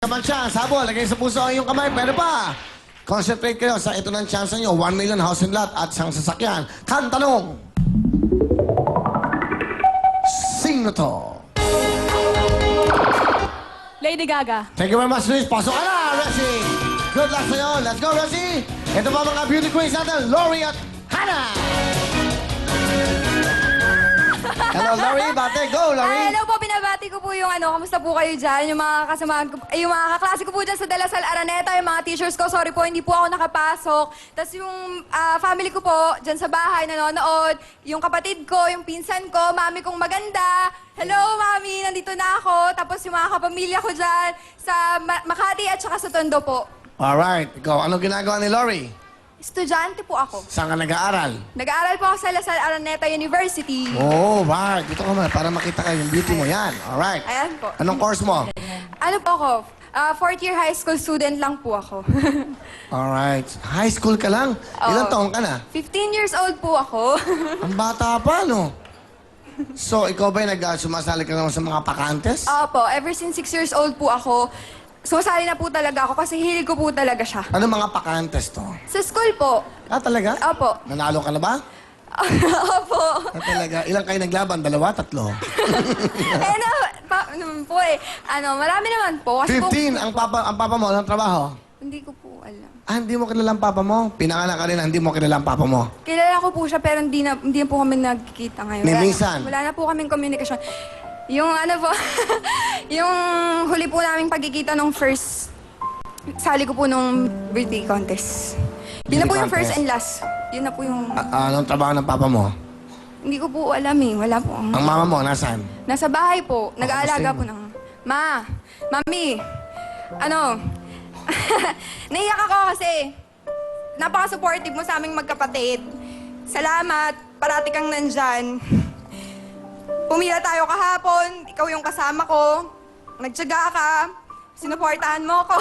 Naman siya, sabo, lagay sa puso ang iyong kamay, pero pa. Concentrate kayo sa ito ng chance nyo, 1 million house and lot at isang sasakyan. Tanong! Sino to? Lady Gaga. Thank you very much, Luis. Pasok ka na, Resi! Good luck sa'yo. Let's go, Resi! Ito pa mga beauty queens natin, Lori at Hannah! Hello, Lori. Bate, go, Lori! Hello po, binabati ko po yung kamusta po kayo dyan, yung mga kasamahan ko, yung mga kaklase ko po dyan sa De La Salle Araneta, yung mga teachers ko, sorry po, hindi po ako nakapasok. Tapos yung family ko po, dyan sa bahay, nanonood, yung kapatid ko, yung pinsan ko, mami kong maganda. Hello, mami, nandito na ako. Tapos yung mga kapamilya ko dyan sa Makati at saka sa Tondo po. Alright, ikaw, ano ginagawa ni Lori? Estudyante po ako. Saan ka nag-aaral? Nag-aaral po ako sa La Salle Araneta University. Oh, right. Dito ka man, para makita ka yung beauty mo. Yan, alright. Ayan po. Anong course mo? Ano po ako? Fourth year high school student lang po ako. Alright. High school ka lang? Ilang taon ka na? 15 years old po ako. Ang bata pa, no? So, ikaw ba'y sumasali ka naman sa mga pakantes? Opo, ever since 6 years old po ako, sumasali na po talaga ako kasi hilig ko po talaga siya. Ano mga pakantes to? Sa school po. Ah, talaga? Opo. Nanalo ka na ba? Opo. Ah, talaga? Ilang kayo naglaban? 2, 3? Naman po eh. Marami naman po. Kasi 15? Ang papa mo, anong trabaho? Hindi ko po alam. Ah, hindi mo kilala ang papa mo? Pinangalan ka rin na hindi mo kilala ang papa mo? Kilala ko po siya pero hindi na po kami nagkikita ngayon. Ni minsan? Wala na po kaming communication. Yung po, yung huli po naming pagkikita nung first, sali ko po nung birthday contest. Yun na po yung Birthday first and last. Yun na po yung, Anong trabaho ng papa mo? hindi ko po alam eh. Wala po. Ang mama mo, nasaan? Nasa bahay po. Nag-aalaga kasi- po ng, Mami, naiyak ako kasi napaka-supportive mo sa aming magkapatid. Salamat, parati kang nandyan. Pumila tayo kahapon, ikaw yung kasama ko. Nagtyaga ka, sinuportahan mo ko.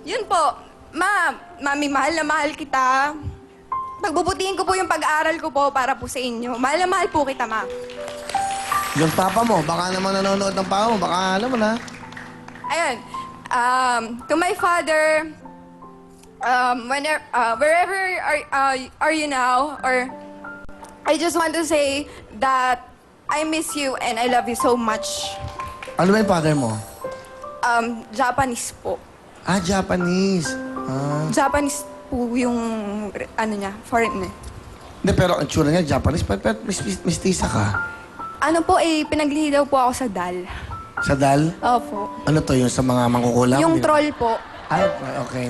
Yun po, Mami, mahal na mahal kita. Pagbubutihin ko po yung pag-aaral ko po para po sa inyo. Mahal na mahal po kita, Ma. Yung papa mo, baka naman nanonood ng papa mo, baka alam mo na. Ayun, to my father, wherever are you now, or I just want to say that I miss you and I love you so much. Ano ba yung father mo? Japanese po. Ah, Japanese. Ah. Japanese po yung, foreigner. Hindi, pero ang tsura niya, Japanese, pero mistisa ka. Pinaglihi daw po ako sa DAL. Sa dal? Opo. Ano to, yung sa mga mangkukulam? Yung Hindi- troll po. Ay, okay.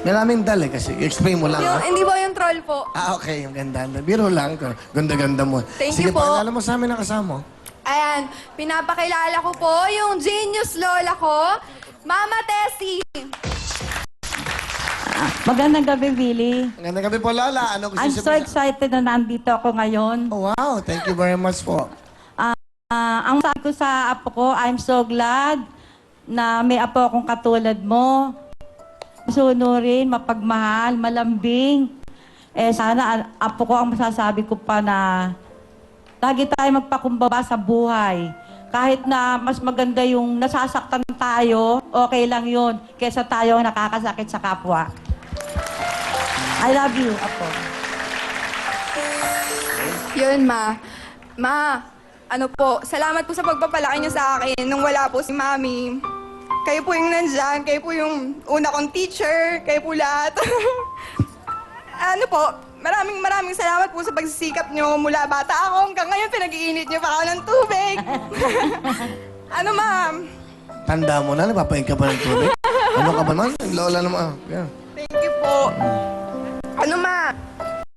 Maraming dal eh, kasi explain mo lang. Ah. Hindi po yung troll po. Ah, okay, yung ganda. Biro lang. Ganda-ganda mo. Thank Sige, you po. pakilala mo sa amin ang kasama mo. Ayan, pinapakilala ko po yung genius lola ko, Mama Tessie. Magandang gabi, Billy. Magandang gabi po, Lola. Ano gusto I'm niyo so excited na nandito ako ngayon. Oh, wow, thank you very much po. Ang sabi ko sa apo ko, I'm so glad na may apo akong katulad mo. Sunurin, mapagmahal, malambing. Sana apo ko ang masasabi ko pa na lagi tayo magpakumbaba sa buhay. Kahit na mas maganda yung nasasaktan tayo, okay lang yun. Kesa tayo ang nakakasakit sa kapwa. I love you, apo. Yun, Ma. Salamat po sa pagpapalaki niyo sa akin nung wala po si Mami. Kayo po yung nandyan, kayo po yung una kong teacher, kayo po lahat. Maraming salamat po sa pagsisikap niyo mula bata ako hanggang ngayon pinag-iinit niyo pa ako ng tubig. Ma'am? Tanda mo na, napapain ka pa ng tubig. Ano ka ba naman? Lola naman. Yeah. Thank you po. Ma?